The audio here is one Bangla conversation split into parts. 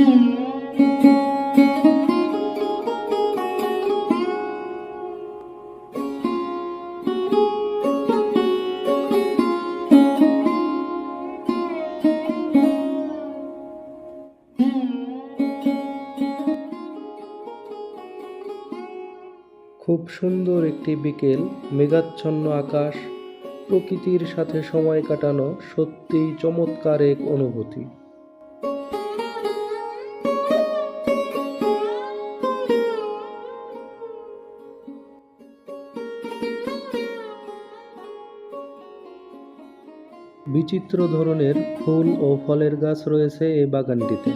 খুব সুন্দর একটি বিকেল, মেঘাচ্ছন্ন আকাশ, প্রকৃতির সাথে সময় কাটানো সত্যিই চমৎকার এক অনুভূতি। বিচিত্র ধরনের ফুল ও ফলের গাছ রয়েছে এই বাগানটিতে।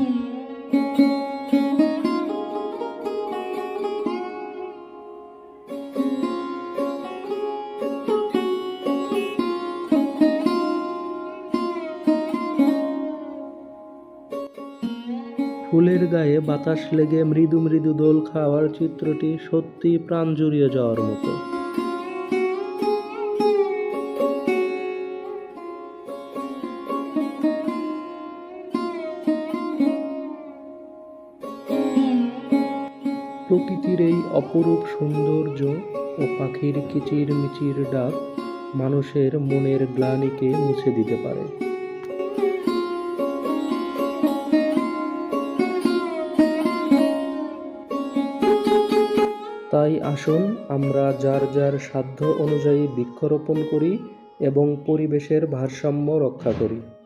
ফুলের গায়ে বাতাস লেগে মৃদু মৃদু দোল খাওয়ার চিত্রটি সত্যি প্রাণ জুড়িয়ে যাওয়ার মতো। প্রকৃতির এই অপরূপ সৌন্দর্য ও পাখির কিচির মিচির ডাক মানুষের মনের গ্লানিকে মুছে দিতে পারে। তাই আসুন আমরা যার যার সাধ্য অনুযায়ী বৃক্ষরোপণ করি এবং পরিবেশের ভারসাম্য রক্ষা করি।